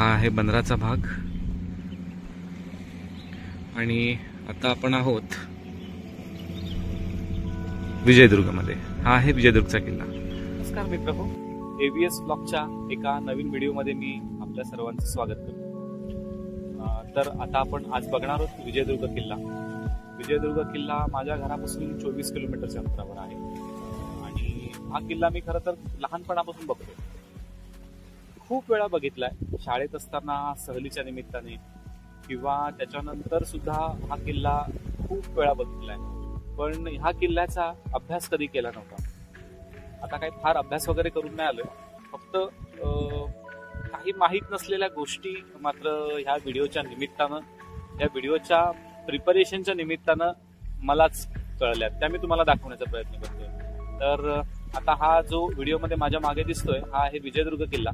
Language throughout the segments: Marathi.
हा आहे बंदराचा भाग आणि आता आपण आहोत विजयदुर्गमध्ये। हा आहे विजयदुर्गचा किल्ला। नमस्कार मित्रहो, एबीएस ब्लॉगच्या एका नवीन व्हिडिओमध्ये मी आपल्या सर्वांचं स्वागत करतो। तर आता आपण आज बघणार आहोत विजयदुर्ग किल्ला। विजयदुर्ग किल्ला माझ्या घरापासून 24 किलोमीटरच्या अंतरावर आहे आणि हा किल्ला मी खरं तर लहानपणापासून बघतो, खूप वेळा बघितलाय। शाळेत असताना सहलीच्या निमित्ताने किंवा त्याच्यानंतर सुद्धा हा किल्ला खूप वेळा बघितलाय, पण ह्या किल्ल्याचा अभ्यास कधी केला नव्हता। आता काही फार अभ्यास वगैरे करून नाही आलोय, फक्त काही माहीत नसलेल्या गोष्टी मात्र ह्या व्हिडिओच्या निमित्तानं, या व्हिडिओच्या प्रिपरेशनच्या निमित्तानं मलाच कळल्यात, त्या मी तुम्हाला दाखवण्याचा प्रयत्न करतोय। तर आता हा जो व्हिडिओमध्ये माझ्या मागे दिसतोय हा आहे विजयदुर्ग किल्ला।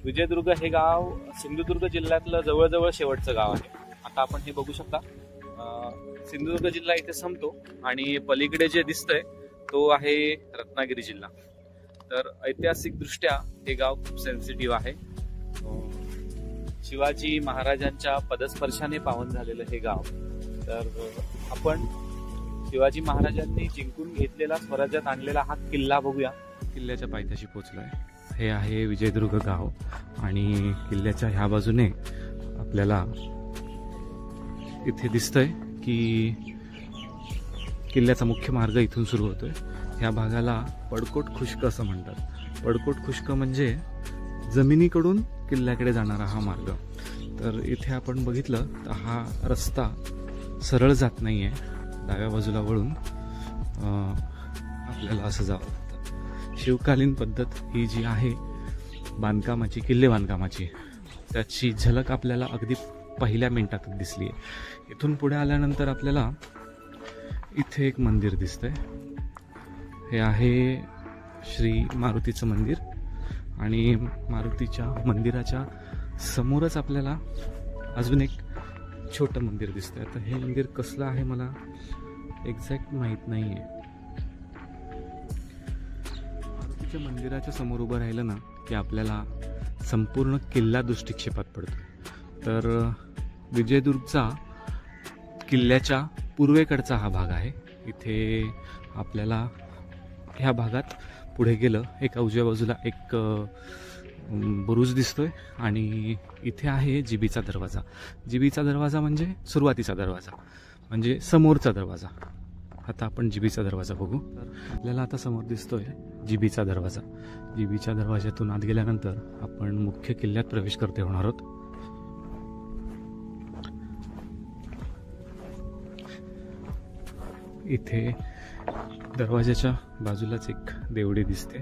विजयदुर्ग हे गाव सिंधुदुर्ग जिल्ह्यातलं जवळजवळ शेवटचं गाव आहे। आता आपण हे बघू शकता, सिंधुदुर्ग जिल्हा इथे संपतो आणि पलीकडे जे दिसतंय तो आहे रत्नागिरी जिल्हा। तर ऐतिहासिक दृष्ट्या हे गाव खूप सेन्सिटिव्ह आहे। शिवाजी महाराजांच्या पदस्पर्शाने पावन झालेलं हे गाव। तर आपण शिवाजी महाराजांनी जिंकून घेतलेला, स्वराज्यात आणलेला हा किल्ला बघूया। किल्ल्याच्या पायथ्याशी पोहोचलोय। हे आहे विजयदुर्ग गाव आणि किल्ल्याच्या ह्या बाजूने आपल्याला इथे दिसतंय की किल्ल्याचा मुख्य मार्ग इथून सुरू होतोय। ह्या भागाला पडकोट खुष्क असं म्हणतात। पडकोट खुष्क म्हणजे जमिनीकडून किल्ल्याकडे जाणारा हा मार्ग। तर इथे आपण बघितलं तर हा रस्ता सरळ जात नाहीये, डाव्या बाजूला वळून आपल्याला असं जावं लागतं। शिवकालीन पद्धत ही जी आहे बांधकामाची, किल्ले बांधकामाची, त्याची झलक आपल्याला अगदी पहिल्या मिनिटातच दिसली आहे। इथून पुढे आल्यानंतर आपल्याला इथे एक मंदिर दिसतंय। हे आहे श्री मारुतीचं मंदिर आणि मारुतीच्या मंदिराच्या समोरच आपल्याला अजून एक छोटं मंदिर दिसतंय। आता हे मंदिर कसलं आहे मला एक्झॅक्ट माहीत नाही आहे। मारुतीच्या मंदिराच्या समोर उभं राहिलं ना की आपल्याला संपूर्ण किल्ला दृष्टिक्षेपात पडतो। तर विजयदुर्गचा किल्ल्याच्या पूर्वेकडचा हा भाग आहे। इथे आपल्याला ह्या भागात पुढे गेलं एका उजव्या बाजूला एक बुरुज दिसतोय आणि इथे आहे जिबीचा दरवाजा। जिबीचा दरवाजा म्हणजे सुरुवातीचा दरवाजा, म्हणजे समोरचा दरवाजा। आता आपण जिबीचा दरवाजा बघू। तर आपल्याला आता समोर दिसतोय जिबीचा दरवाजा। जिबीच्या दरवाज्यातून आत गेल्यानंतर आपण मुख्य किल्ल्यात प्रवेश करते होणार आहोत। इथे दरवाजाच्या बाजूलाच एक देवडी दिसते,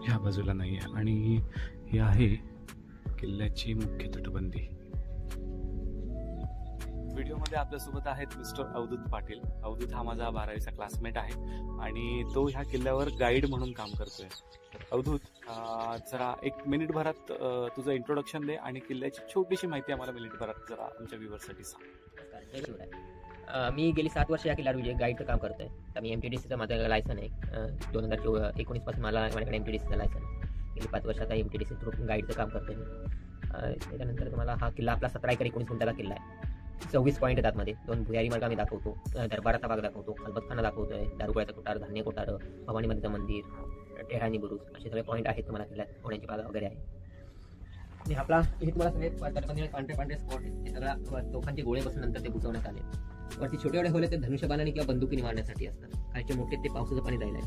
ह्या बाजूला नाही आहे, आणि ही आहे किल्ल्याची मुख्य तटबंदी। व्हिडिओमध्ये आपल्यासोबत आहेत मिस्टर अवधूत पाटील। अवधूत हा माझा 12वीचा क्लासमेट आहे आणि तो ह्या किल्ल्यावर गाईड म्हणून काम करतोय। अवधूत, जरा एक मिनिटभरात तुझं इंट्रोडक्शन दे आणि किल्ल्याची छोटीशी माहिती आम्हाला मिनिटभरात जरा आमच्या व्ह्यूअर्ससाठी सांग। मी गेली 7 वर्ष या किल्ल्यावर गाईडचं काम करतोय। तर मी MTDCचं माझं लायसन आहे। 2019 पासून मला माझ्याकडे MTDCचं लायसन आहे। गेली 5 वर्षात MTDC थ्रू गाईडचं काम करतोय मी। त्याच्यानंतर तुम्हाला हा किल्ला आपला 17 एकर 19 गुंठाचा किल्ला आहे। 24 पॉईंट येतात मध्ये। 2 भुयारी मार्ग आम्ही दाखवतो, दरबाराचा भाग दाखवतो, खलबतखाना दाखवतोय, दारुगोळ्याचा कोठार, धान्य कोठार, भवानी मातेचं मंदिर, टेहळणी बुरुज, असे सगळे पॉईंट आहेत तुम्हाला किल्ल्यात। होण्याची बागा वगैरे आहे आणि आपला हे तुम्हाला सगळे पांढरे स्पॉट आहेत। हे सगळ्या तोफांचे गोळे बसून नंतर ते बुजवण्यात आले। वरती छोटे छोटे होले ते धनुष्यबाणाने किंवा बंदुकीने मारण्यासाठी असतात। खालचे मोठे ते पावसाचं पाणी जायला आहे।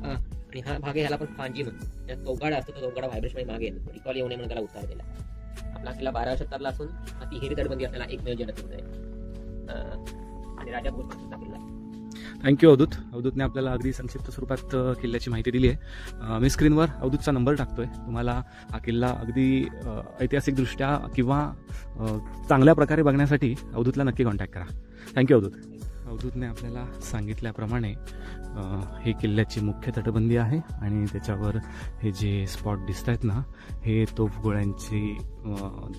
आणि हा भाग आहे, ह्याला आपण फांजी म्हणतो। त्यात चौगाडा असतो, तो चौगाडा व्हायब्रेशन मागे येतो, रिकॉल येऊ नये म्हणून त्याला उतार दिला। आपला किल्ला 12व्या शतकातला असून तिहेरी तटबंदी असलेला एकमेव जलद आहे आणि राजा भोजपासूनचा किल्ला आहे। थँक्यू अवधूत। अवधूतने आपल्याला अगदी संक्षिप्त स्वरूपात किल्ल्याची माहिती दिली आहे। मी स्क्रीनवर अवधूतचा नंबर टाकतोय। तुम्हाला हा किल्ला अगदी ऐतिहासिकदृष्ट्या किंवा चांगल्या प्रकारे बघण्यासाठी अवधूतला नक्की कॉन्टॅक्ट करा। थँक्यू अवधूत। अवधूतने आपल्याला सांगितल्याप्रमाणे ही किल्ल्याची मुख्य तटबंदी आहे आणि त्याच्यावर हे जे स्पॉट दिसत आहेत ना, हे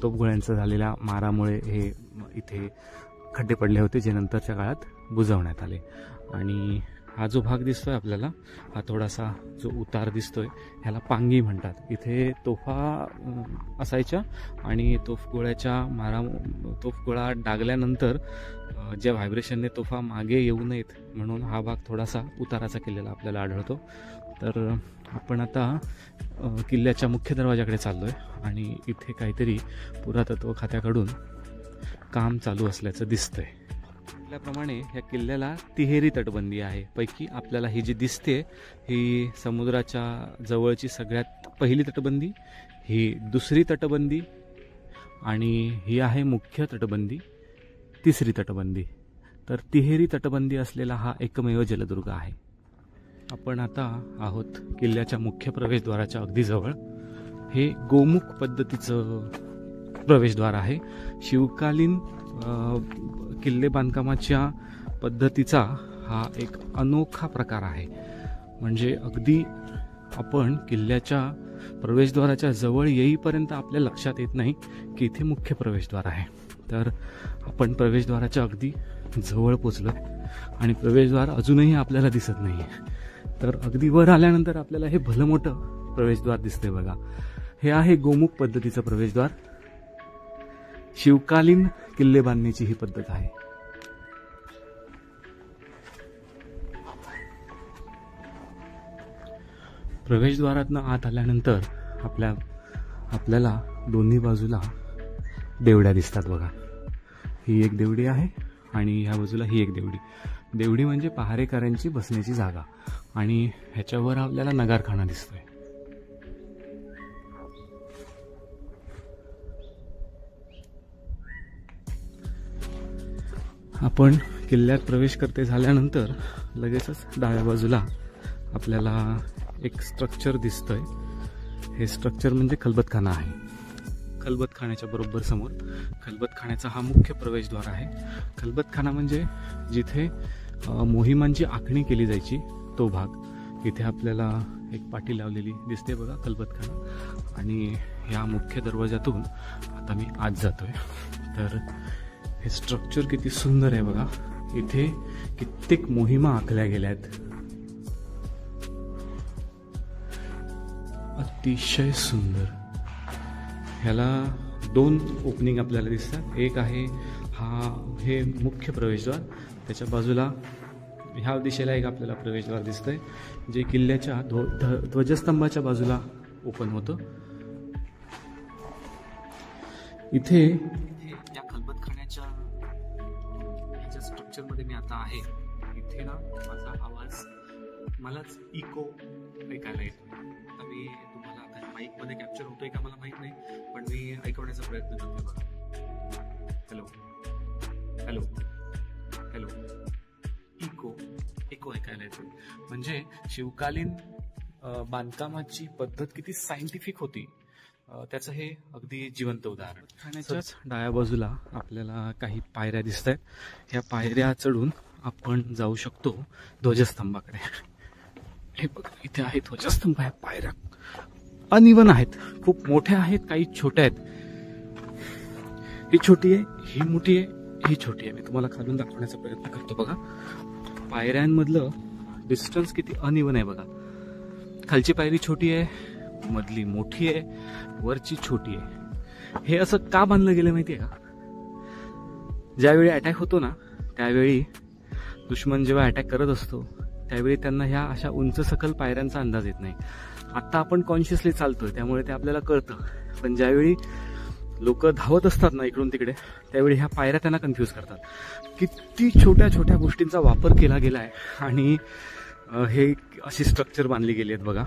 तोफगोळ्यांचं झालेल्या मारामुळे हे इथे खड्डे पडले होते, जे नंतरच्या काळात बुजवण्यात आले। आणि हा जो भाग दिसतोय आपल्याला, हा थोडासा जो उतार दिसतोय ह्याला पांगी म्हणतात. इथे तोफा असायच्या आणि तोफगोळा डागल्यानंतर ज्या व्हायब्रेशनने तोफा मागे येऊ नयेत म्हणून हा भाग थोडासा उताराचा केलेला आपल्याला आढळतो. तर आपण आता किल्ल्याच्या मुख्य दरवाजाकडे चाललोय आणि इथे काहीतरी पुरातत्व खात्याकडून काम चालू असल्याचं दिसतंय. त्याप्रमाणे या किल्ल्याला तिहेरी तटबंदी आहे. पैकी आपल्याला ही जी दिसते ही समुद्राच्या जवळची सगळ्यात पहिली तटबंदी, ही दुसरी तटबंदी आणि ही आहे मुख्य तटबंदी, तिसरी तटबंदी. तर तिहेरी तटबंदी असलेला हा एकमेव जलदुर्ग आहे. आपण आता आहोत किल्ल्याच्या मुख्य प्रवेशद्वाराच्या अगदी जवळ. हे गोमुख पद्धतीचं प्रवेशद्वार आहे. शिवकालीन किल्ले बांधकामाच्या पद्धतीचा हा एक अनोखा प्रकार आहे. म्हणजे अगदी आपण किल्ल्याच्या प्रवेशद्वाराच्या जवळ येईपर्यंत आपल्या लक्षात येत नाही की इथे मुख्य प्रवेशद्वार आहे. तर आपण प्रवेशद्वाराच्या अगदी जवळ पोचलोय आणि प्रवेशद्वार अजूनही आपल्याला दिसत नाही. तर अगदी वर आल्यानंतर आपल्याला हे भलं मोठं प्रवेशद्वार दिसतंय बघा. हे आहे गोमुख पद्धतीचं प्रवेशद्वार. शिवकालीन किल्ले बांधण्याची ही पद्धत आहे. प्रवेशद्वारातनं आत आल्यानंतर आपल्याला दोन्ही बाजूला देवड्या दिसतात बघा. ही एक देवडी आहे आणि ह्या बाजूला ही एक देवडी. देवडी म्हणजे पहारेकऱ्यांची बसण्याची जागा आणि ह्याच्यावर आपल्याला नगारखाना दिसतोय. आपण किल्ल्यात प्रवेश करते झाल्यानंतर लगेचच डाव्या बाजूला आपल्याला एक स्ट्रक्चर दिसतंय. हे स्ट्रक्चर म्हणजे खलबतखाना आहे. खलबतखान्याच्या बरोबर समोर खलबतखान्याचा हा मुख्य प्रवेशद्वार आहे. खलबतखाना म्हणजे जिथे मोहिमांची आखणी केली जायची तो भाग. इथे आपल्याला एक पाटी लावलेली दिसते बघा, खलबतखाना. आणि ह्या मुख्य दरवाजातून आता मी आत जातोय. तर हे स्ट्रक्चर किती सुंदर आहे बघा. इथे कित्येक मोहिमा आखल्या गेल्या आहेत. अतिशय सुंदर. ह्याला दोन ओपनिंग आपल्याला दिसतात. एक आहे हे मुख्य प्रवेशद्वार, त्याच्या बाजूला ह्या दिशेला एक आपल्याला प्रवेशद्वार दिसतंय जे किल्ल्याच्या ध्वजस्तंभाच्या बाजूला ओपन होतं. इथे या खलबतखान्याच्या स्ट्रक्चरमध्ये मी आता आहे. इथे ना माझा आवाज मलाच इको ऐकायला येतो. आता मी तुम्हाला आता माईकमध्ये कॅप्चर होतोय का मला माहित नाही, पण मी ऐकवण्याचा प्रयत्न करतोय बघा. Hello hello hello. इको ऐकायला येतो. म्हणजे शिवकालीन बांधकामाची पद्धत किती सायंटिफिक होती त्याचं हे अगदी जिवंत उदाहरण. खाण्याच्याच डाव्या बाजूला आपल्याला काही पायऱ्या दिसत आहेत. ह्या पायऱ्या चढून आपण जाऊ शकतो ध्वजस्तंभाकडे. हे बघा, इथे आहे ध्वजस्तंभ. ह्या पायऱ्या अनइवन आहेत, खूप मोठ्या आहेत, काही छोट्या आहेत. ही छोटी आहे, ही मोठी आहे, ही छोटी आहे. मी तुम्हाला खालून दाखवण्याचा प्रयत्न करतो बघा. पायऱ्यांमधलं डिस्टन्स किती अनइवन आहे बघा. खालची पायरी छोटी आहे, मधली मोठी आहे, वरची छोटी आहे. हे असं का बांधलं गेलं माहितीये का? ज्यावेळी अटॅक होतो ना त्यावेळी दुश्मन जेव्हा अटॅक करत असतो त्यावेळी त्यांना ह्या अशा उंच सकल पायऱ्यांचा अंदाज येत नाही. आता आपण कॉन्शियसली चालतोय त्यामुळे ते आपल्याला कळतं, पण ज्यावेळी लोक धावत असतात ना इकडून तिकडे त्यावेळी ह्या पायऱ्या त्यांना कन्फ्यूज करतात. किती छोट्या छोट्या गोष्टींचा वापर केला गेला आहे आणि हे अशी स्ट्रक्चर बांधली गेली आहेत बघा.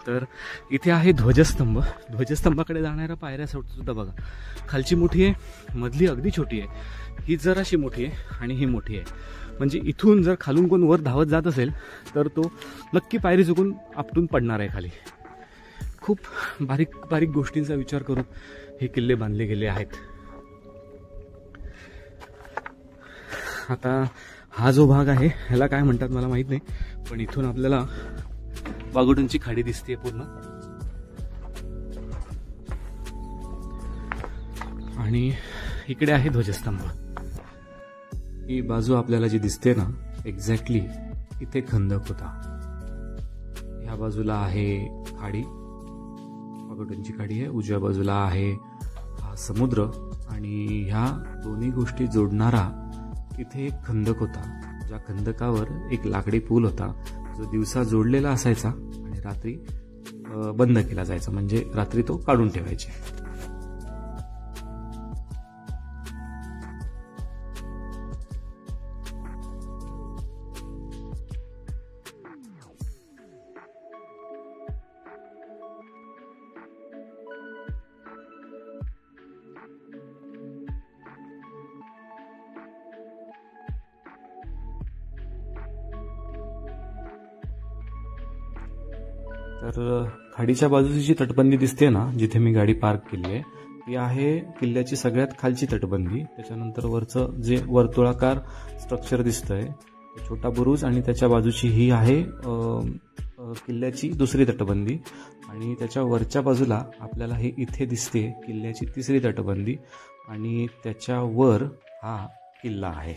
तर इथे आहे ध्वजस्तंभ. ध्वजस्तंभाकडे जाणाऱ्या पायऱ्या सुद्धा बघा. खालची मोठी आहे, मधली अगदी छोटी आहे, ही जराशी मोठी आहे आणि ही मोठी आहे. म्हणजे इथून जर खालून कोण वर धावत जात असेल तर तो नक्की पायरी चुकून आपटून पडणार आहे खाली. खूप बारीक बारीक गोष्टींचा विचार करून हे किल्ले बांधले गेले आहेत. आता हा जो भाग आहे ह्याला काय म्हणतात मला माहित नाही, पण इथून आपल्याला वाघोटनची खाडी दिसते पूर्ण. आणि इकडे आहे ध्वजस्तंभ. ही बाजू आपल्याला जी दिसते ना एक्झॅक्टली इथे खंदक होता. ह्या बाजूला आहे खाडी, पगडूंची खाडी आहे. उजव्या बाजूला आहे हा समुद्र आणि ह्या दोन्ही गोष्टी जोडणारा इथे एक खंदक होता. ज्या खंदकावर एक लाकडी पूल होता जो दिवसा जोडलेला असायचा आणि रात्री बंद केला जायचा, म्हणजे रात्री तो काढून ठेवायचे. तर खाडीच्या बाजूची जी तटबंदी दिसते ना, जिथे मी गाडी पार्क केली आहे, ती आहे किल्ल्याची सगळ्यात खालची तटबंदी. त्याच्यानंतर वरचं जे वर्तुळाकार स्ट्रक्चर दिसतंय, छोटा बुरुज, आणि त्याच्या बाजूची ही आहे किल्ल्याची दुसरी तटबंदी. आणि त्याच्या वरच्या बाजूला आपल्याला हे इथे दिसते किल्ल्याची तिसरी तटबंदी, आणि त्याच्यावर हा किल्ला आहे.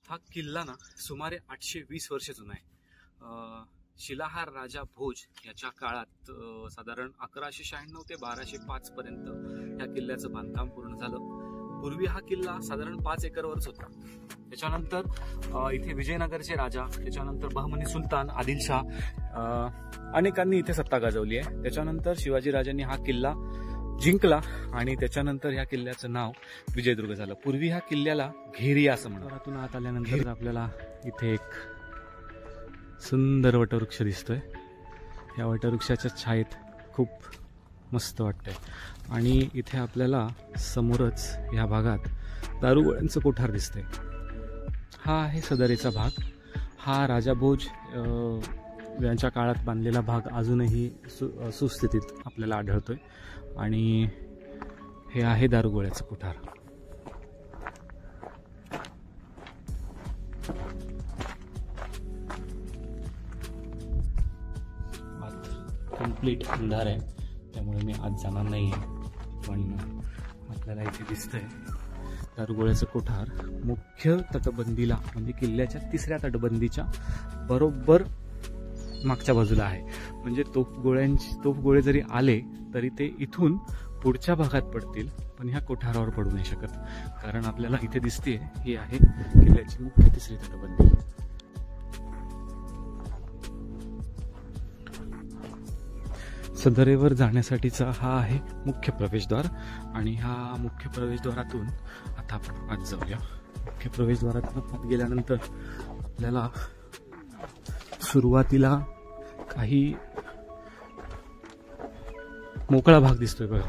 हा किल्ला ना सुमारे 820 वर्ष जुना आहे. शिलाहार राजा भोज याच्या काळात साधारण 1196 ते 1205 पर्यंत ह्या किल्ल्याचं बांधकाम पूर्ण झालं. पूर्वी हा किल्ला साधारण 5 एकरवरच होता. त्याच्यानंतर इथे विजयनगरचे राजा, त्याच्यानंतर बहमनी सुलतान, आदिलशाह अनेकांनी इथे सत्ता गाजवली आहे. त्याच्यानंतर शिवाजी राजांनी हा किल्ला जिंकला आणि त्याच्यानंतर ह्या किल्ल्याचं नाव विजयदुर्ग झालं. पूर्वी ह्या किल्ल्याला घेरिया असं म्हणतात. घरातून आत आल्यानंतर आपल्याला इथे एक सुंदर वटवृक्ष दिसतोय. या वटवृक्षाच्या छायेत खूप मस्त वाटतंय. आणि इथे आपल्याला समोरच ह्या भागात दारुगोळ्यांचं कोठार दिसतंय. हा आहे सदरेचा भाग. हा राजा भोज यांच्या काळात बांधलेला भाग अजूनही सुस्थितीत आपल्याला आढळतोय. आणि हे आहे दारुगोळ्याचं कोठार. आत कम्प्लीट अंधार आहे, त्यामुळे मी आत जाणार नाही आहे. पण आपल्याला इथे दिसतंय दारुगोळ्याचं कोठार मुख्य तटबंदीला, म्हणजे किल्ल्याच्या तिसऱ्या तटबंदीच्या बरोबर मागच्या बाजूला आहे. म्हणजे तोफगोळे जरी आले तरी ते इथून पुढच्या भागात पडतील, पण ह्या कोठारावर पडू नाही शकत. कारण आपल्याला इथे दिसते ही आहे किल्ल्याची मुख्य तिसरी तटबंदी. सदरेवर जाण्यासाठीचा हा आहे मुख्य प्रवेशद्वार. आणि ह्या मुख्य प्रवेशद्वारातून आता आपण आत जाऊया. मुख्य प्रवेशद्वारातून आत गेल्यानंतर आपल्याला सुरुवातीला काही मोकळा भाग दिसतोय बघा.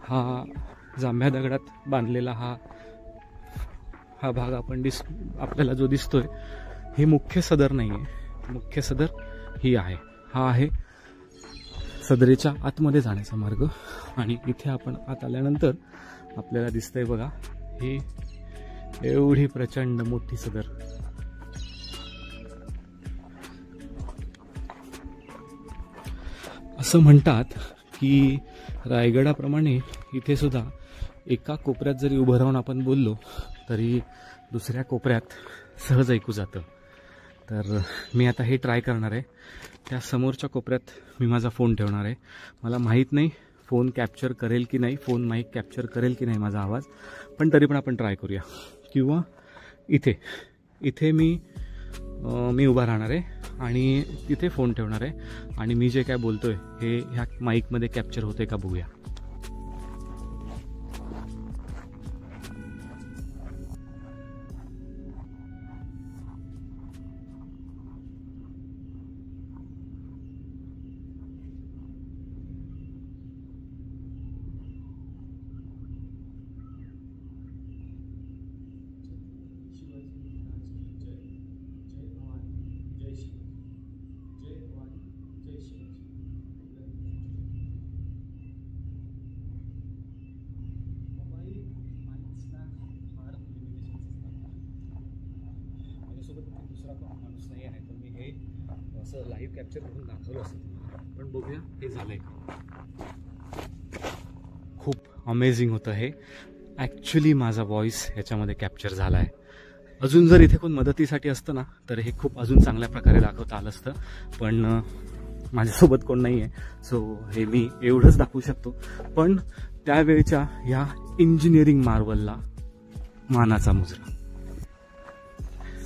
हा जांभ्या दगडात बांधलेला हा भाग आपल्याला जो दिसतोय, ही मुख्य सदर नाही आहे. मुख्य सदर ही आहे. हा आहे सदरेच्या आतमध्ये जाण्याचा मार्ग. आणि इथे आपण आत आल्यानंतर आपल्याला दिसतंय बघा, ही एवढी प्रचंड मोठी सदर. असं म्हणतात की रायगडाप्रमाणे इथे सुद्धा एका कोपऱ्यात जरी उभं राहून आपण बोललो तरी दुसऱ्या कोपऱ्यात सहज ऐकू जातं. तर मी आता हे ट्राय करणार आहे. त्या समोरच्या कोपऱ्यात मी माझा फोन ठेवणार आहे. मला माहीत नाही फोन कॅप्चर करेल की नाही, फोन माईक कॅप्चर करेल की नाही माझा आवाज, पण तरी पण आपण ट्राय करूया. किंवा इथे मी उभा राहणार आहे आणि तिथे फोन ठेवणार आहे आणि मी जे काय बोलतोय हे ह्या माईकमध्ये कॅप्चर होते का बघूया. दुसरा माणूस नाही आहे, तर मी हे असं लाईव्ह कॅप्चर करून दाखवलं असतं तुम्हाला, पण बघूया हे झालंय का. खूप अमेझिंग होतं हे. ॲक्च्युली माझा व्हॉइस ह्याच्यामध्ये कॅप्चर झाला आहे. अजून जर इथे कोण मदतीसाठी असतं ना तर हे खूप अजून चांगल्या प्रकारे दाखवता आलं असतं, पण माझ्यासोबत कोण नाही आहे, सो हे मी एवढंच दाखवू शकतो. पण त्यावेळच्या या इंजिनिअरिंग मार्वलला मानाचा मुजरा.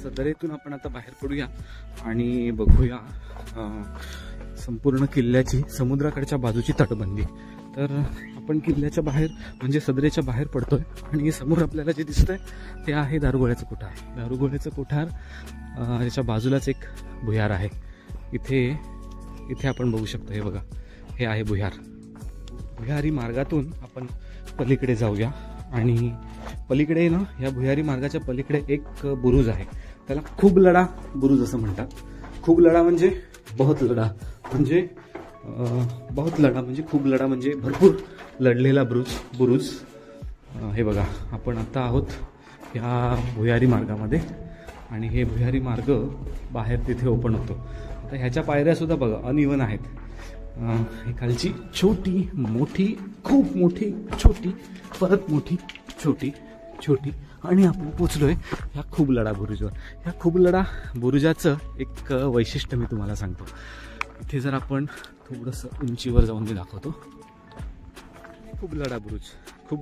सदरेतून आपण आता बाहेर पडूया आणि बघूया संपूर्ण किल्ल्याची समुद्राकडच्या बाजूची तटबंदी. तर आपण किल्ल्याच्या बाहेर म्हणजे सदरेच्या बाहेर पडतोय आणि समोर आपल्याला जे दिसतंय ते आहे दारुगोळ्याचं कोठार. दारुगोळ्याचं कोठार याच्या बाजूलाच एक भुयार आहे. इथे आपण बघू शकतो, हे बघा, हे आहे भुयार. भुयारी मार्गातून आपण पलीकडे जाऊया आणि पलीकडे ना या भुयारी मार्गाच्या पलीकडे एक बुरुज आहे. त्याला खूप लढा बुरुज असं म्हणतात. खूप लढा म्हणजे बहुत लढा म्हणजे खूप लढा म्हणजे भरपूर लढलेला बुरुज. हे बघा, आपण आता आहोत ह्या भुयारी मार्गामध्ये आणि हे भुयारी मार्ग बाहेर तिथे ओपन होतो. आता ह्याच्या पायऱ्या सुद्धा बघा अनइवन आहेत. ही खालची छोटी मोठी, खूप मोठी छोटी, परत मोठी छोटी छोटी आणि आपण पोचलोय ह्या खूप लढा बुरुजवर. ह्या खूप लढा बुरुजाचं एक वैशिष्ट्य मी तुम्हाला सांगतो. इथे जर आपण थोडंसं उंचीवर जाऊन मी दाखवतो. खूप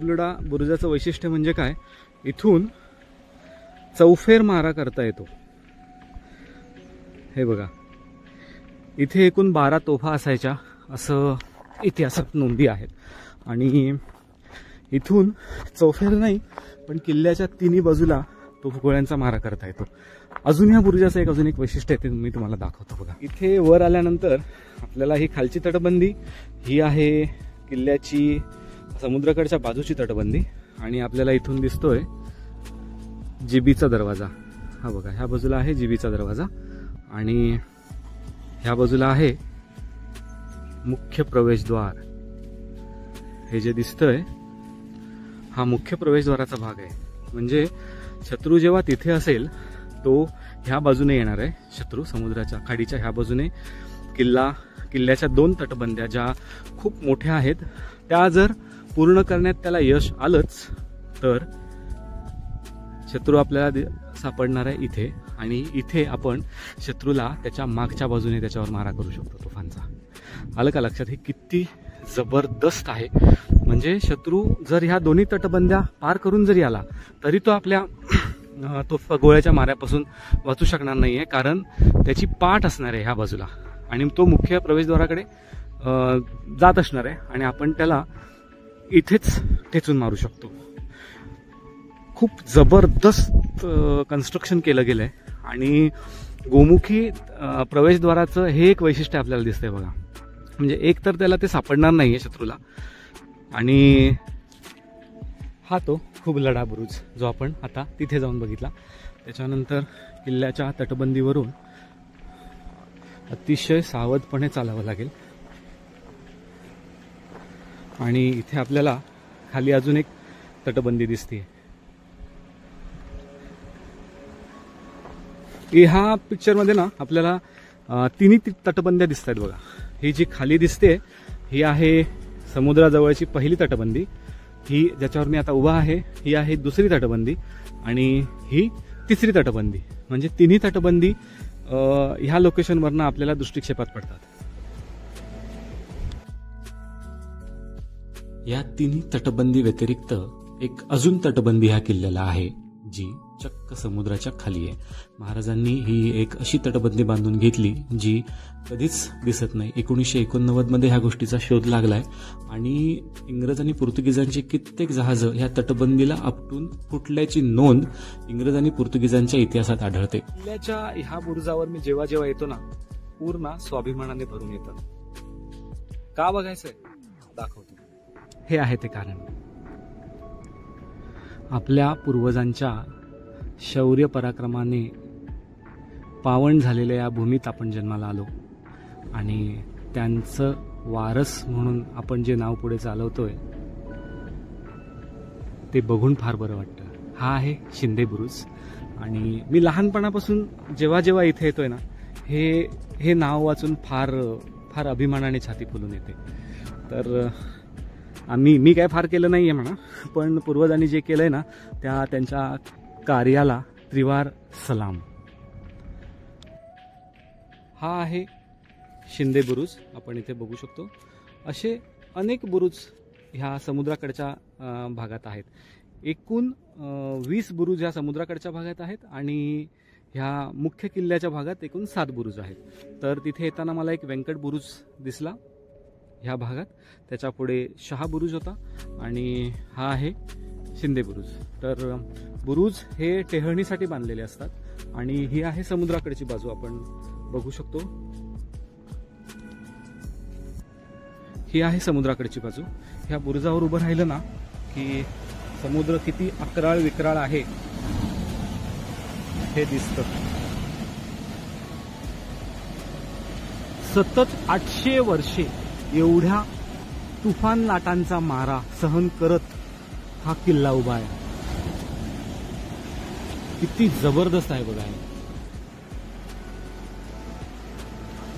लढा बुरुजाचं वैशिष्ट्य म्हणजे काय, इथून चौफेर मारा करता येतो. हे बघा, इथे एकूण 12 तोफा असायच्या असं इतिहासात नोंदी आहेत आणि इथून चौफेर नाही पण किल्ल्याच्या तिन्ही बाजूला तोफगोळ्यांचा मारा करता येतो. अजून या बुरुजाचं अजून एक वैशिष्ट्य आहे ते मी तुम्हाला दाखवतो. बघा, इथे वर आल्यानंतर आपल्याला ही खालची तटबंदी, ही आहे किल्ल्याची समुद्राकडच्या बाजूची तटबंदी आणि आपल्याला इथून दिसतोय जिबीचा दरवाजा. हा बघा, ह्या बाजूला आहे जिबीचा दरवाजा आणि ह्या बाजूला आहे मुख्य प्रवेशद्वार. हे जे दिसतंय हा मुख्य प्रवेशद्वाराचा भाग आहे. म्हणजे शत्रू जेव्हा तिथे असेल तो ह्या बाजूने येणार आहे. शत्रू समुद्राच्या खाडीच्या ह्या बाजूने किल्ल्याच्या 2 तटबंद्या ज्या खूप मोठ्या आहेत त्या जर पूर्ण करण्यात त्याला यश आलंच तर शत्रू आपल्याला सापडणार आहे इथे आणि इथे आपण शत्रूला त्याच्या मागच्या बाजूने त्याच्यावर मारा करू शकतो तोफांचा. आलं का लक्षात? हे किती जबरदस्त आहे. म्हणजे शत्रू जर ह्या दोन्ही तटबंद्या पार करून जरी आला तरी तो आपल्या गोळ्याच्या माऱ्यापासून वाचू शकणार नाहीये, कारण त्याची पाठ असणार आहे ह्या बाजूला आणि तो मुख्य प्रवेशद्वाराकडे जात असणार आहे आणि आपण त्याला इथेच ठेचून मारू शकतो. खूप जबरदस्त कन्स्ट्रक्शन केलं गेलंय आणि गोमुखी प्रवेशद्वाराचं हे एक वैशिष्ट्य आपल्याला दिसतंय बघा. म्हणजे एक तर त्याला ते सापडणार नाहीये शत्रूला आणि हा तो खूप लढा बुरुज जो आपण आता तिथे जाऊन बघितला. त्याच्यानंतर किल्ल्याच्या तटबंदीवरून अतिशय सावधपणे चालावं लागेल आणि इथे आपल्याला खाली अजून एक तटबंदी दिसते. ह्या पिक्चरमध्ये ना आपल्याला तिन्ही तटबंद्या दिसत आहेत बघा. ही जी खाली दिसते ही आहे समुद्राजवळची पहिली तटबंदी, ही ज्याच्यावर मी आता उभा आहे ही आहे दुसरी तटबंदी आणि ही तिसरी तटबंदी. म्हणजे तिन्ही तटबंदी ह्या लोकेशनवरनं आपल्याला दृष्टिक्षेपात पडतात. या तिन्ही तटबंदी व्यतिरिक्त एक अजून तटबंदी ह्या किल्ल्याला आहे जी चक्क समुद्राच्या खाली आहे. महाराजांनी ही एक अशी तटबंदी बांधून घेतली जी कधीच दिसत नाही. 1989 मध्ये ह्या गोष्टीचा शोध लागलाय आणि इंग्रज आणि पोर्तुगीजांची कित्येक जहाजं ह्या तटबंदीला आपटून फुटल्याची नोंद इंग्रज आणि पोर्तुगीजांच्या इतिहासात आढळते. किल्ल्याच्या ह्या बुरुजावर मी जेव्हा जेव्हा येतो ना पूर्ण स्वाभिमानाने भरून येतं. का बघायचंय दाखवतो. हे आहे ते कारण. आपल्या पूर्वजांच्या शौर्य पराक्रमाने पावन झालेल्या या भूमीत आपण जन्माला आलो आणि त्यांचं वारस म्हणून आपण जे नाव पुढे चालवतोय ते बघून फार बरं वाटतं. हा आहे शिंदे बुरुज आणि मी लहानपणापासून जेव्हा जेव्हा इथे येतोय ना हे नाव वाचून फार फार अभिमानाने छाती फुलून येते. तर मी काय फार केलं नाही आहे म्हणा, पण पूर्वजांनी जे केलं आहे ना त्यांच्या कार्याला त्रिवार सलाम. हा आहे शिंदे बुरुज, आपण इथे बघू शकतो. असे अनेक बुरुज ह्या समुद्राकडच्या भागात आहेत. एकूण 20 बुरुज ह्या समुद्राकडच्या भागात आहेत आणि ह्या मुख्य किल्ल्याच्या भागात एकूण 7 बुरुज आहेत. तर तिथे येताना मला एक व्यंकट बुरुज दिसला ह्या भागात, त्याच्या पुढे शहा बुरुज होता आणि हा आहे शिंदे बुरुज. तर बुरुज हे टेहळणीसाठी बांधलेले असतात आणि ही आहे समुद्राकडची बाजू, आपण बघू शकतो. ही आहे समुद्राकडची बाजू. ह्या बुरुजावर उभं राहिलं ना की समुद्र किती अकराळ विक्राळ आहे हे दिसतं. सतत 800 वर्षे एवढ्या तुफान लाटांचा मारा सहन करत हा किल्ला उभा आहे. किती जबरदस्त आहे बघा.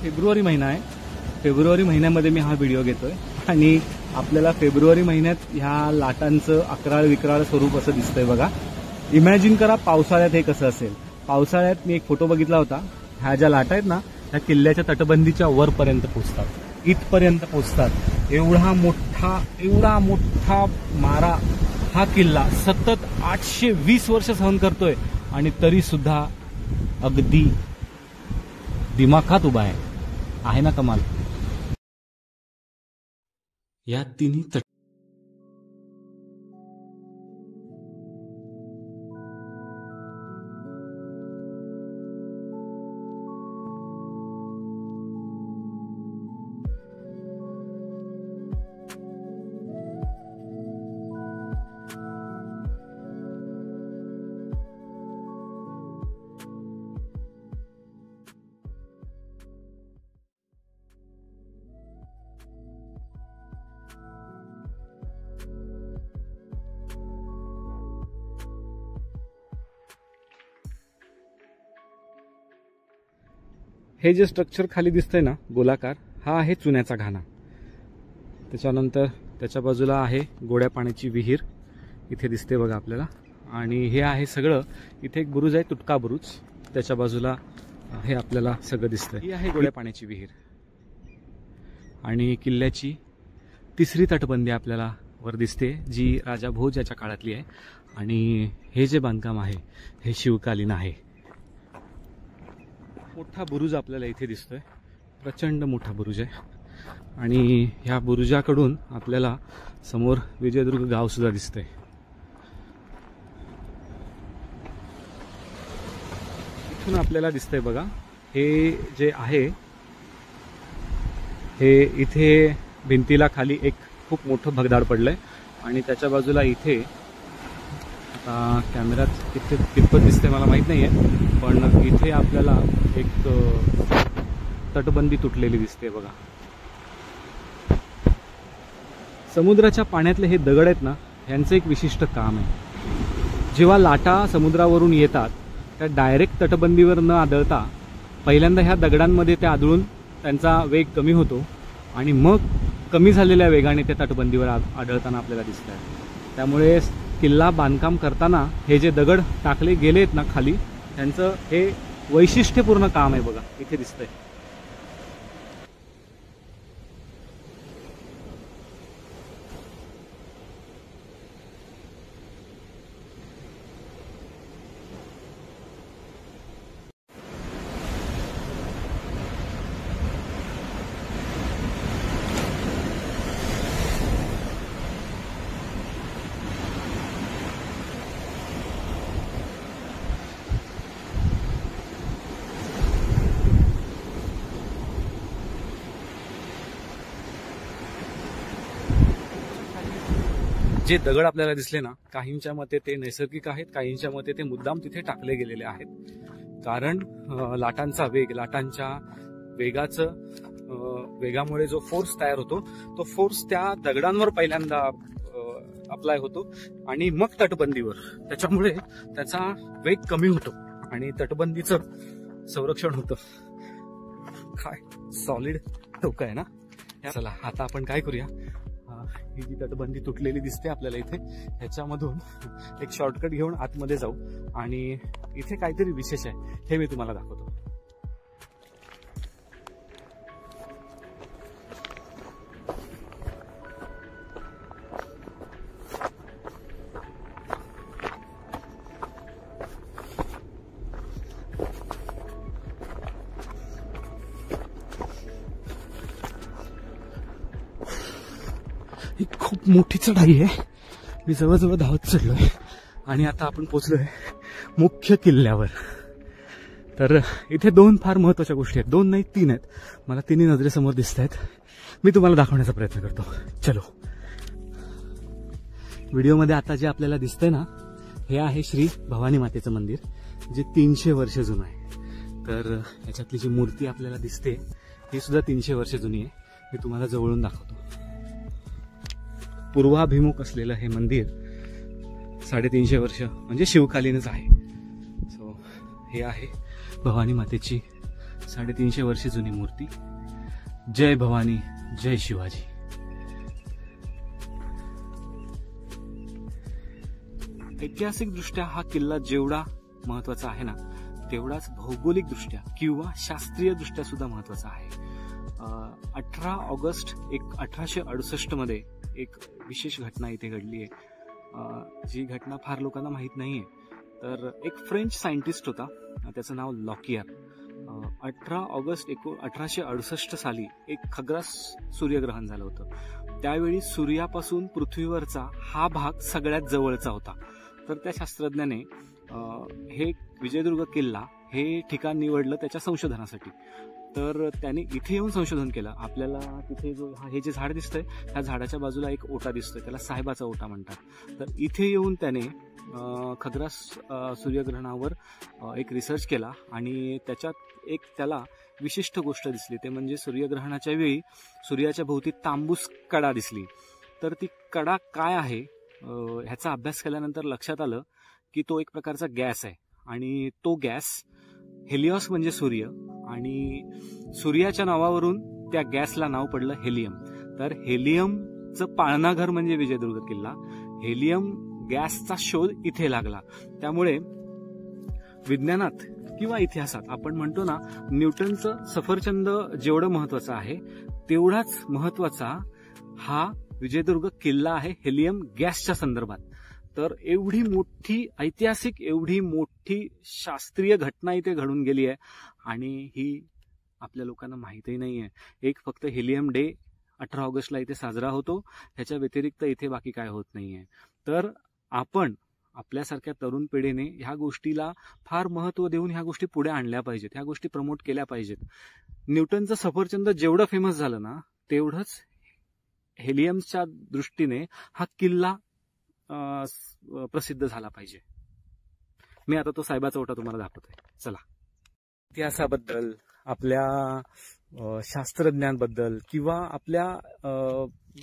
फेब्रुवारी महिना आहे. फेब्रुवारी महिन्यामध्ये मी हा व्हिडिओ घेतोय आणि आपल्याला फेब्रुवारी महिन्यात ह्या लाटांचं अकराळ विक्राळ स्वरूप असं दिसतंय बघा. इमॅजिन करा पावसाळ्यात हे कसं असेल. पावसाळ्यात मी एक फोटो बघितला होता. ह्या ज्या लाटा आहेत ना ह्या किल्ल्याच्या तटबंदीच्या वरपर्यंत पोहोचतात, इथपर्यंत पोहोचतात. एवढा मोठा मारा हा किल्ला सतत 820 वर्ष सहन करतोय आणि तरी सुद्धा अगदी दिमाखात उभा आहे ना कमाल. या तिन्ही हे जे स्ट्रक्चर खाली दिसतंय ना गोलाकार, हा आहे चुन्याचा घाणा. त्याच्यानंतर त्याच्या बाजूला आहे गोड्या पाण्याची विहीर, इथे दिसते बघा आपल्याला. आणि हे आहे सगळं. इथे एक बुरुज आहे तुटका बुरुज, त्याच्या बाजूला हे आपल्याला सगळं दिसतंय. ही आहे गोड्या पाण्याची विहीर आणि किल्ल्याची तिसरी तटबंदी आपल्याला वर दिसते, जी राजा भोज याच्या काळातली आहे. आणि हे जे बांधकाम आहे हे शिवकालीन आहे. मोठा बुरुज आपल्याला इथे दिसतोय, प्रचंड मोठा बुरुज आहे. आणि ह्या बुरुजाकडून आपल्याला समोर विजयदुर्ग गाव सुद्धा दिसतंय. इथून आपल्याला दिसतंय बघा, हे जे आहे हे इथे भिंतीला खाली एक खूप मोठं भगदाड पडलंय आणि त्याच्या बाजूला इथे आता कॅमेऱ्यात कितपत दिसते मला माहित नाहीये, पण इथे आपल्याला एक तटबंदी तुटलेली दिसते बघा. समुद्राच्या पाण्यातले हे दगड आहेत ना, यांचं एक विशिष्ट काम आहे. जेव्हा लाटा समुद्रावरून येतात त्या डायरेक्ट तटबंदीवर न आदळता पहिल्यांदा ह्या दगडांमध्ये ते आदळून त्यांचा वेग कमी होतो आणि मग कमी झालेल्या वेगाने ते तटबंदीवर आढळताना आपल्याला दिसत आहे. त्यामुळे किल्ला बांधकाम करताना हे जे दगड टाकले गेलेत ना खाली, त्यांचं हे वैशिष्ट्यपूर्ण काम आहे बघा, इथे दिसतंय. जे दगड आपल्याला दिसले ना, काहींच्या मते ते नैसर्गिक आहेत, काहींच्या मते ते मुद्दाम तिथे टाकले गेलेले आहेत. कारण लाटांचा वेग, लाटांच्या वेगामुळे जो फोर्स तयार होतो तो फोर्स त्या दगडांवर पहिल्यांदा अप्लाय होतो आणि मग तटबंदीवर. त्याच्यामुळे त्याचा वेग कमी होतो आणि तटबंदीचं संरक्षण होतं. काय सॉलिड टोक आहे ना. चला आता आपण काय करूया, ही जी तटबंदी तुटलेली दिसते आपल्याला इथे, ह्याच्यामधून एक शॉर्टकट घेऊन आतमध्ये जाऊ आणि इथे काहीतरी विशेष आहे हे मी तुम्हाला दाखवतो. ही खूप मोठी चढाई आहे. मी जवळजवळ धावत चढलोय आणि आता आपण पोहोचलोय मुख्य किल्ल्यावर. तर इथे दोन फार महत्वाच्या गोष्टी आहेत, दोन नाही तीन आहेत. मला तिन्ही नजरेसमोर दिसत आहेत. मी तुम्हाला दाखवण्याचा प्रयत्न करतो. चलो. व्हिडिओमध्ये आता जे आपल्याला दिसतंय ना, हे आहे श्री भवानी मातेचं मंदिर, जे 300 वर्ष जुनं आहे. तर याच्यातली जी मूर्ती आपल्याला दिसते ही सुद्धा 300 वर्ष जुनी आहे. मी तुम्हाला जवळून दाखवतो. पूर्वाभिमुख असलेलं हे मंदिर 350 वर्ष म्हणजे शिवकालीनच आहे. सो हे आहे भवानी मातेची 350 वर्ष जुनी मूर्ती. जय भवानी, जय शिवाजी. ऐतिहासिक दृष्ट्या हा किल्ला जेवढा महत्वाचा आहे ना, तेवढाच भौगोलिक दृष्ट्या किंवा शास्त्रीय दृष्ट्या सुद्धा महत्वाचा आहे. 18 ऑगस्ट 1868 मध्ये एक विशेष घटना इथे घडली आहे. जी घटना फार लोकांना माहीत नाहीये. तर एक फ्रेंच सायंटिस्ट होता, त्याचं नाव लॉकियर. 18 ऑगस्ट 1868 साली एक खग्रास सूर्यग्रहण झालं होतं. त्यावेळी सूर्यापासून पृथ्वीवरचा हा भाग सगळ्यात जवळचा होता. तर त्या शास्त्रज्ञाने हे विजयदुर्ग किल्ला हे ठिकाण निवडलं त्याच्या संशोधनासाठी. तर त्याने इथे येऊन संशोधन केलं. आपल्याला तिथे जो हे जे झाड दिसतंय, त्या झाडाच्या बाजूला एक ओटा दिसतोय, त्याला साहेबाचा ओटा म्हणतात. तर इथे येऊन त्याने खग्रास सूर्यग्रहणावर एक रिसर्च केला आणि त्याच्यात एक त्याला विशिष्ट गोष्ट दिसली. ते म्हणजे सूर्यग्रहणाच्या वेळी सूर्याच्या भोवती तांबूस कडा दिसली. तर ती कडा काय आहे ह्याचा अभ्यास केल्यानंतर लक्षात आलं की तो एक प्रकारचा गॅस आहे आणि तो गॅस हेलिओस म्हणजे सूर्य, आणि सूर्याच्या नावावरून त्या गॅसला नाव पडलं हेलियम. तर हेलियमचं पाळणाघर म्हणजे विजयदुर्ग किल्ला. हेलियम गॅसचा शोध इथे लागला. त्यामुळे विज्ञानात किंवा इतिहासात आपण म्हणतो ना, न्यूटनचं सफरचंद जेवढं महत्वाचं आहे तेवढाच महत्वाचा हा विजयदुर्ग किल्ला आहे हेलियम गॅसच्या संदर्भात. तर एवढी मोठी ऐतिहासिक, एवढी मोठी शास्त्रीय घटना इथे घडून गेली आहे आणि ही आपल्या लोकांना माहितही नाहीये. एक फक्त हेलियम डे 18 ऑगस्टला इथे साजरा होतो, ह्याच्या व्यतिरिक्त इथे बाकी काय होत नाहीये. तर आपण आपल्यासारख्या तरुण पिढीने ह्या गोष्टीला फार महत्त्व देऊन ह्या गोष्टी पुढे आणल्या पाहिजेत, ह्या गोष्टी प्रमोट केल्या पाहिजेत. न्यूटनचं सफरचंद जेवढं फेमस झालं ना, तेवढंच हेलियमच्या दृष्टीने हा किल्ला प्रसिद्ध झाला पाहिजे. मी आता तो साहेबाचा ओटा तुम्हाला दाखवतोय. चला. इतिहासाबद्दल, आपल्या शास्त्रज्ञांबद्दल किंवा आपल्या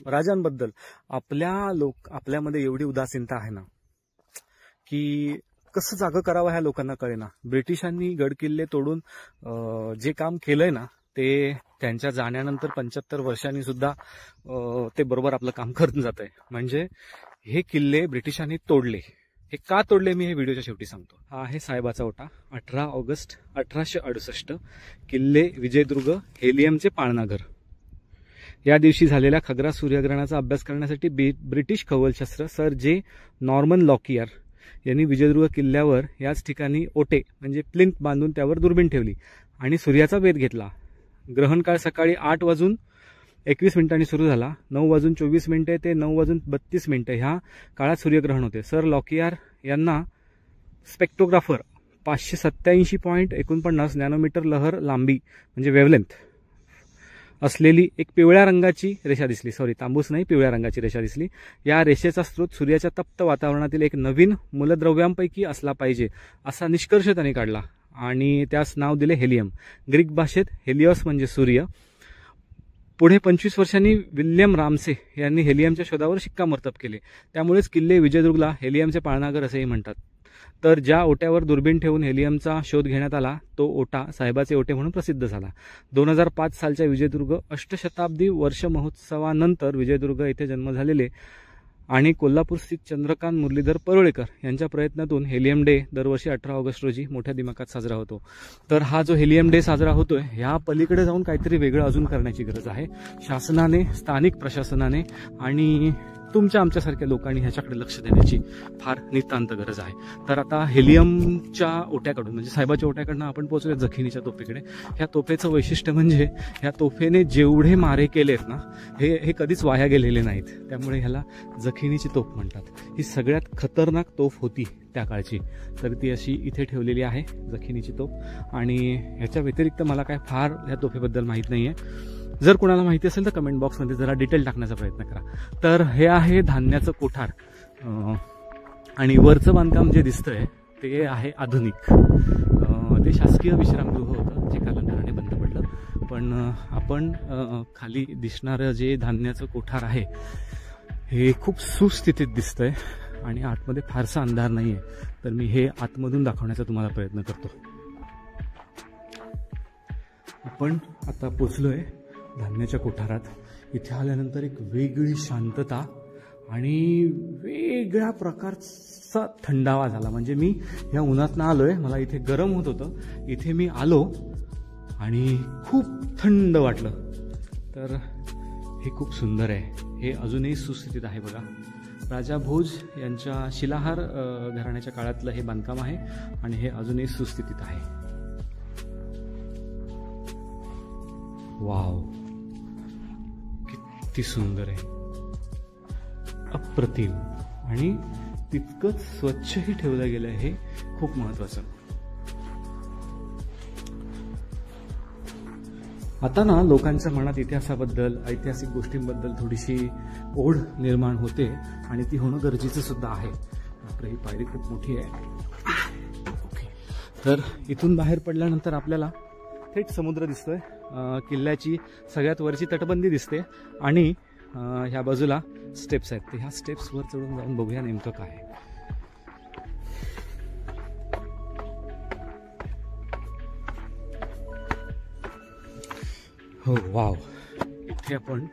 राजांबद्दल आपल्यामध्ये एवढी उदासीनता आहे ना की कसं जागं करावं ह्या लोकांना कळेना. ब्रिटिशांनी गड किल्ले तोडून जे काम केलंय ना, ते त्यांच्या जाण्यानंतर 75 वर्षांनी सुद्धा ते बरोबर आपलं काम करून जात आहे. म्हणजे हे किल्ले ब्रिटिशांनी तोडले. हे का तोडले मी हे व्हिडिओच्या शेवटी सांगतो. हा आहे साहेबाचा ओटा. 18 ऑगस्ट 1868 किल्ले विजयदुर्ग हेलियमचे पाळणाघर. या दिवशी झालेल्या खग्रास सूर्यग्रहणाचा अभ्यास करण्यासाठी ब्रिटिश खगोलशास्त्र सर जे नॉर्मन लॉकियर यांनी विजयदुर्ग किल्ल्यावर याच ठिकाणी ओटे म्हणजे प्लिंथ बांधून त्यावर दुर्बीण ठेवली आणि सूर्याचा वेध घेतला. ग्रहण काळ सकाळी 8:21 सुरू झाला. 9:24 ते 9:32 ह्या काळात सूर्यग्रहण होते. सर लॉकियर यांना स्पेक्ट्रोग्राफर 587.49 नॅनोमीटर लहर लांबी म्हणजे वेव्हलेंथ असलेली एक पिवळ्या रंगाची रेषा दिसली. तांबूस नाही, पिवळ्या रंगाची रेषा दिसली. या रेषेचा स्रोत सूर्याच्या तप्त वातावरणातील एक नवीन मूलद्रव्यांपैकी असला पाहिजे असा निष्कर्ष त्यांनी काढला आणि त्यास नाव दिले हेलियम. ग्रीक भाषेत हेलिओस म्हणजे सूर्य. पुढे 25 वर्षांनी विल्यम रामसे यांनी हेलियमच्या शोधावर शिक्कामोर्तब केले. त्यामुळेच किल्ले विजयदुर्गला हेलियमचे पाळणाघर असेही म्हणतात. तर ज्या ओट्यावर दुर्बीण ठेवून हेलियमचा शोध घेण्यात आला तो ओटा साहेबाचे ओटे म्हणून प्रसिद्ध झाला. 2005 सालच्या विजयदुर्ग अष्टशताब्दी वर्ष महोत्सवानंतर विजयदुर्ग येथे जन्म झालेले आणि कोल्हापूर स्थित चंद्रकांत मुरलीधर परुळेकर यांच्या प्रयत्नातून हेलियम डे दरवर्षी 18 ऑगस्ट रोजी मोठ्या दिमाखात साजरा होतो. तर हा जो हेलियम डे साजरा होतोय ह्या पलीकडे जाऊन काहीतरी वेगळं अजून करण्याची गरज आहे. शासनाने, स्थानिक प्रशासनाने आणि तुमच्या आमच्यासारख्या लोकांनी ह्याच्याकडे लक्ष देण्याची फार नितांत गरज आहे. तर आता हेलियमच्या ओट्याकडून म्हणजे साहेबाच्या ओट्याकडनं आपण पोहोचूया जखिनीच्या तोफेकडे. ह्या तोफेचं वैशिष्ट्य म्हणजे ह्या तोफेने जेवढे मारे केलेत ना हे कधीच वाया गेलेले नाहीत, त्यामुळे ह्याला जखिनीची तोफ म्हणतात. ही सगळ्यात खतरनाक तोफ होती त्या काळची, तर ती अशी इथे ठेवलेली आहे जखिनीची तोफ. आणि ह्याच्या व्यतिरिक्त मला काय फार ह्या तोफेबद्दल माहीत नाही आहे. जर कोणाला माहिती असेल तर कमेंट बॉक्समध्ये जरा डिटेल टाकण्याचा प्रयत्न करा. तर हे आहे धान्याचं कोठार आणि वरचं बांधकाम जे दिसतंय ते आहे आधुनिक. ते शासकीय विश्रामगृह होतं जे कालांतराने बंद पडलं. पण आपण खाली दिसणारं जे धान्याचं कोठार आहे हे खूप सुस्थितीत दिसतंय आणि आतमध्ये फारसा अंधार नाही आहे, तर मी हे आतमधून दाखवण्याचा तुम्हाला प्रयत्न करतो. आपण आता पोचलोय धान्याच्या कोठारात. इथे आल्यानंतर एक वेगळी शांतता आणि वेगळ्या प्रकारचा थंडावा झाला. म्हणजे मी ह्या उन्हातनं आलोय, मला इथे गरम होत होतं, इथे मी आलो आणि खूप थंड वाटलं. तर हे खूप सुंदर आहे. हे अजूनही सुस्थितीत आहे बघा. राजा भोज यांच्या शिलाहार घराण्याच्या काळातलं हे बांधकाम आहे आणि हे अजूनही सुस्थितीत आहे. वाव, किती सुंदर आहे, अप्रतिम. आणि तितकंच स्वच्छही ठेवलं गेलं आहे, हे खूप महत्वाचं. आता ना लोकांच्या मनात इतिहासाबद्दल, ऐतिहासिक गोष्टींबद्दल थोडीशी ओढ निर्माण होते आणि ती होणं गरजेचं सुद्धा आहे. मात्र ही पायरी खूप मोठी आहे. ओके, तर इथून बाहेर पडल्यानंतर आपल्याला थेट समुद्र दिसतोय. किल्ल्याची सगळ्यात वरची तटबंदी दिसते आणि ह्या बाजूला स्टेप्स आहेत. तर ह्या स्टेप्सवर चढून जाऊन बघूया नेमकं काय आहे. हो, वाव. इथे आपण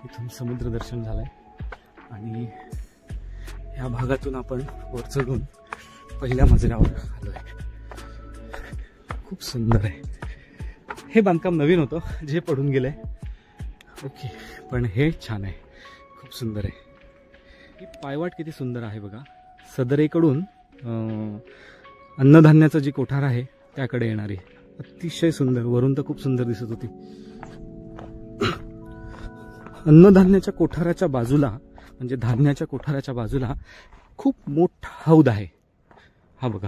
इथून समुद्र दर्शन झालंय आणि ह्या भागातून आपण वर चढून पहिल्या मजल्यावर आलोय. खूप सुंदर आहे. हे बांधकाम नवीन होतं जे पडून गेलंय. ओके, पण हे छान आहे, खूप सुंदर आहे. ही पायवाट किती सुंदर आहे बघा. सदरेकडून अन्नधान्याचं जी कोठार आहे त्याकडे येणारी अतिशय सुंदर. वरून तर खूप सुंदर दिसत होती. अन्नधान्याच्या कोठाराच्या बाजूला म्हणजे धान्याच्या कोठाराच्या बाजूला खूप मोठा हौद आहे. हा बघा,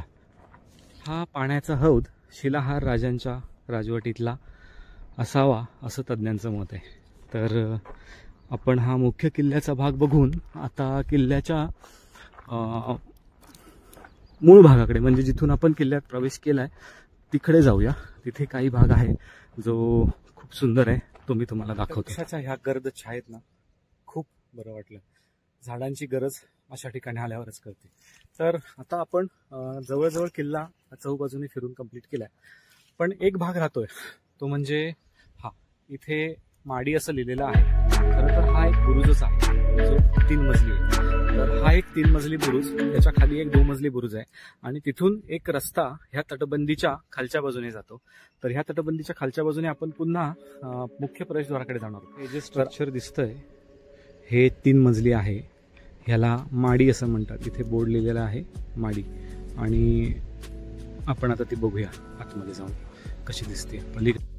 हा पाण्याचा हौद शिलाहार राजांच्या राजवटीतला असावा असं तज्ज्ञांचं मत आहे. तर आपण हा मुख्य किल्ल्याचा भाग बघून आता किल्ल्याच्या मूळ भागाकडे म्हणजे जिथून आपण किल्ल्यात प्रवेश केलाय तिकडे जाऊया. तिथे काही भाग आहे जो खूप सुंदर आहे, तो मी तुम्हाला दाखवतो. ह्या गर्द छायेत ना खूप बरं वाटलं. झाडांची गरज अशा ठिकाणी आल्यावरच कळते. तर आता आपण जवळजवळ किल्ला चहूबाजूने फिरून कंप्लीट केलाय. पण एक भाग राहतोय तो म्हणजे हा, इथे माडी असं लिहिलेलं आहे. खरं तर हा एक बुरुजच आहे जो 3 मजली आहे. तर हा एक 3 मजली बुरुज, त्याच्या खाली एक 2 मजली बुरुज आहे आणि तिथून एक रस्ता ह्या तटबंदीच्या खालच्या बाजूने जातो. तर ह्या तटबंदीच्या खालच्या बाजूने आपण पुन्हा मुख्य प्रवेशद्वाराकडे जाणार. हे जे स्ट्रक्चर दिसतंय हे 3 मजली आहे. ह्याला माडी असं म्हणतात. इथे बोर्ड लिहिलेला आहे माडी. आणि आपण आता ती बघूया आतमध्ये जाऊन कशी दिसते पलीकडे.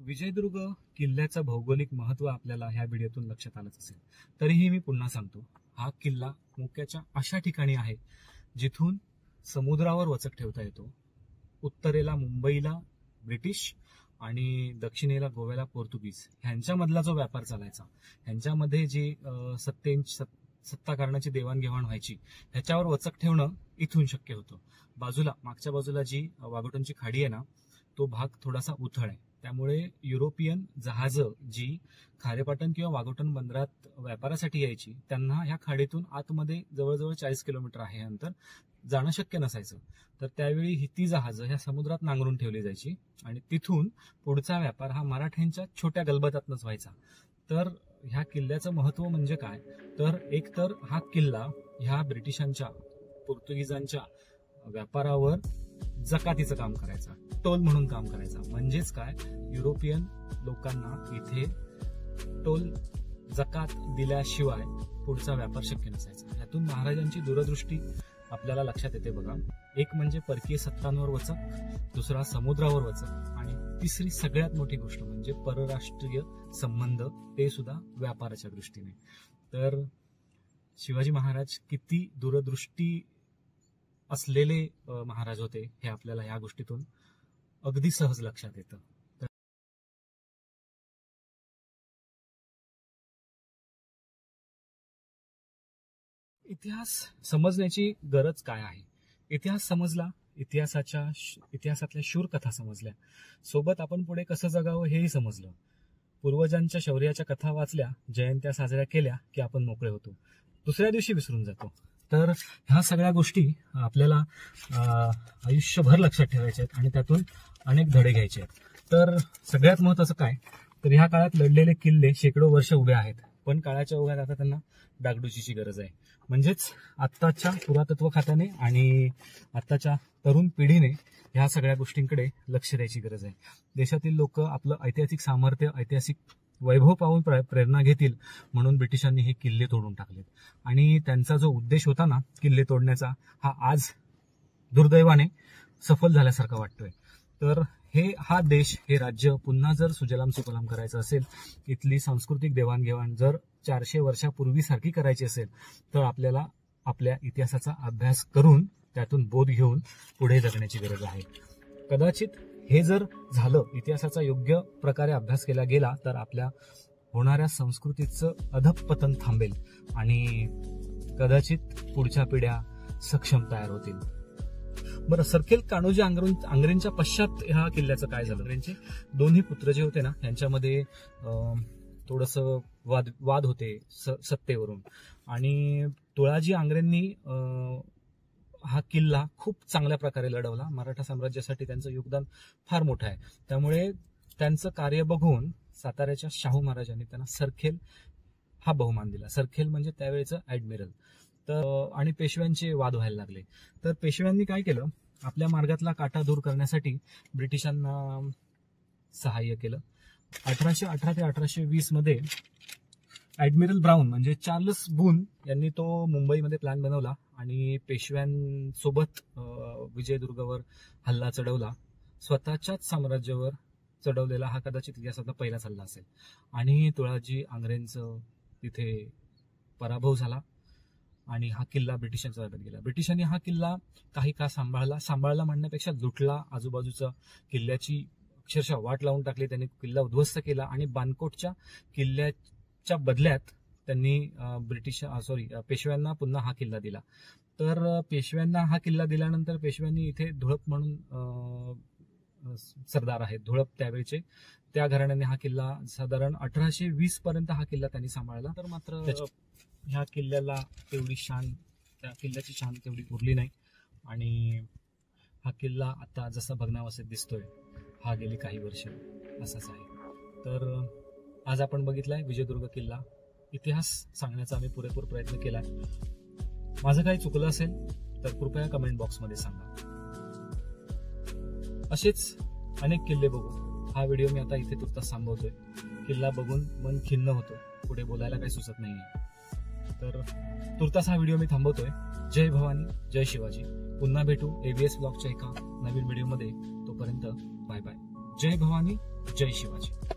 विजयदुर्ग किल्ल्याचं भौगोलिक महत्व आपल्याला ह्या व्हिडिओतून लक्षात आलंच असेल. तरीही मी पुन्हा सांगतो, हा किल्ला मोक्याच्या अशा ठिकाणी आहे जिथून समुद्रावर वचक ठेवता येतो. उत्तरेला मुंबईला ब्रिटिश आणि दक्षिणेला गोव्याला पोर्तुगीज ह्यांच्यामधला जो व्यापार चालायचा, ह्यांच्यामध्ये जी सत्ता कारणाची देवाणघेवाण व्हायची, ह्याच्यावर वचक ठेवणं इथून शक्य होतं. मागच्या बाजूला जी वाघोटनची खाडी आहे ना, तो भाग थोडासा उथळ आहे. त्यामुळे युरोपियन जहाजं जी खारेपाटण किंवा वाघोटन बंदरात व्यापारासाठी यायची, त्यांना ह्या खाडीतून आतमध्ये जवळजवळ 40 किलोमीटर आहे अंतर जाणं शक्य नसायचं. तर त्यावेळी ही ती जहाजं ह्या समुद्रात नांगरून ठेवली जायची आणि तिथून पुढचा व्यापार हा मराठ्यांच्या छोट्या गलबतातनच व्हायचा. तर ह्या किल्ल्याचं महत्व म्हणजे काय, तर एक तर हा किल्ला ह्या ब्रिटिशांच्या पोर्तुगीजांच्या व्यापारावर जकातीचं काम करायचा, टोल म्हणून काम करायचा. म्हणजेच काय, युरोपियन लोकांना इथे टोल जकात दिल्याशिवाय पुढचा व्यापार शक्य नसायचा. यातून महाराजांची दूरदृष्टी आपल्याला लक्षात येते बघा. एक म्हणजे परकीय सत्तांवर वचक, दुसरा समुद्रावर वचक, आणि तिसरी सगळ्यात मोठी गोष्ट म्हणजे परराष्ट्रीय संबंध, ते सुद्धा व्यापाराच्या दृष्टीने. तर शिवाजी महाराज किती दूरदृष्टी असलेले महाराज होते हे आपल्याला या गोष्टीतून अगदी सहज लक्षात येतं. इतिहास समजण्याची गरज काय आहे? इतिहास समजला, इतिहासातल्या शूर कथा समजल्या, सोबत आपण पुढे कसं जगावं हेही समजलं. पूर्वजांच्या शौर्याच्या कथा वाचल्या, जयंत्या साजऱ्या केल्या की आपण मोकळे होतो. दुसऱ्या दिवशी विसरून जातो. तर ह्या सगळ्या गोष्टी आपल्याला आयुष्यभर लक्षात ठेवायच्या आहेत आणि त्यातून अनेक धडे घ्यायचे आहेत. तर सगळ्यात महत्वाचं काय, तर ह्या काळात लढलेले किल्ले शेकडो वर्ष उभे आहेत, पण काळाच्या ओघात आता त्यांना डागडुजीची गरज आहे. म्हणजेच आत्ताच्या पुरातत्व खात्याने आणि आत्ताच्या तरुण पिढीने ह्या सगळ्या गोष्टींकडे लक्ष द्यायची गरज आहे. देशातील लोक आपलं ऐतिहासिक सामर्थ्य, ऐतिहासिक वैभव पाहून प्रेरणा घेतील म्हणून ब्रिटिशांनी हे किल्ले तोडून टाकलेत. आणि त्यांचा जो उद्देश होता ना किल्ले तोडण्याचा, हा आज दुर्दैवाने सफल झाल्यासारखा वाटतोय. तर हा देश, हे राज्य पुन्हा जर सुजलाम सुफलाम करायचं असेल, इथली सांस्कृतिक देवाणघेवाण जर 400 वर्षापूर्वीसारखी करायची असेल, तर आपल्याला आपल्या इतिहासाचा अभ्यास करून त्यातून बोध घेऊन पुढे जगण्याची गरज आहे. कदाचित हे जर झालं, इतिहासाचा योग्य प्रकारे अभ्यास केला गेला, तर आपल्या होणाऱ्या संस्कृतीचं अधःपतन थांबेल आणि कदाचित पुढच्या पिढ्या सक्षम तयार होतील. बरं, सरखेल कान्होजी आंग्रेंच्या पश्चात ह्या किल्ल्याचं काय झालं? त्यांचे दोन्ही पुत्र जे होते ना, यांच्यामध्ये थोडंसं वाद होते सत्तेवरून, आणि तुळाजी आंग्रेंनी हा किल्ला खूप चांगल्या प्रकारे लढवला. मराठा साम्राज्यासाठी त्यांचं योगदान फार मोठं आहे. त्यामुळे त्यांचं कार्य बघून साताऱ्याच्या शाहू महाराजांनी त्यांना सरखेल हा बहुमान दिला. सरखेल म्हणजे त्यावेळेचं ऍडमिरल. तर आणि पेशव्यांचे वाद व्हायला लागले. तर पेशव्यांनी काय केलं, आपल्या मार्गातला काटा दूर करण्यासाठी ब्रिटिशांना सहाय्य केलं. 1818 ते 1820 मध्ये ऍडमिरल ब्राऊन म्हणजे चार्ल्स बून यांनी तो मुंबईमध्ये प्लॅन बनवला आणि पेशव्यांसोबत विजयदुर्गावर हल्ला चढवला. स्वतःच्याच साम्राज्यावर चढवलेला हा कदाचित इतिहासातला पहिलाच हल्ला असेल. आणि तुळाजी आंग्रेंचं तिथे पराभव झाला आणि हा किल्ला ब्रिटिशांच्या ताब्यात गेला. ब्रिटिशांनी हा किल्ला काही काळ सांभाळला म्हणण्यापेक्षा लुटला. आजूबाजूचा किल्ल्याची अक्षरशः वाट लावून टाकली. त्यांनी किल्ला उद्ध्वस्त केला आणि बानकोटच्या किल्ल्याच्या बदल्यात त्यांनी पेशव्यांना पुन्हा हा किल्ला दिला. तर पेशव्यांना हा किल्ला दिल्यानंतर पेशव्यांनी इथे धुळप म्हणून सरदार आहेत, धुळप त्यावेळेचे, त्या घराण्याने हा किल्ला साधारण 1820 पर्यंत हा किल्ला त्यांनी सांभाळला. तर मात्र ह्या किल्ल्याला तेवढी शान, त्या किल्ल्याची शान तेवढी उरली नाही आणि हा किल्ला आता जसा भग्नावस्थेत दिसतोय, हा गेली काही वर्ष असाच आहे. तर आज आपण बघितलाय विजयदुर्ग किल्ला. इतिहास सांगण्याचा आम्ही पुरेपूर प्रयत्न केलाय. माझं काही चुकलं असेल तर कृपया कमेंट बॉक्समध्ये सांगा. असेच अनेक किल्ले बघू हा व्हिडिओ मी आता इथे तुर्तास थांबवतोय. किल्ला बघून मन खिन्न होतो, पुढे बोलायला काही सुचत नाहीये. तर तुर्तास हा व्हिडिओ मी थांबवतोय. जय भवानी, जय शिवाजी. पुन्हा भेटू AVS ब्लॉगच्या एका नवीन व्हिडिओमध्ये. तोपर्यंत बाय बाय. जय भवानी, जय शिवाजी.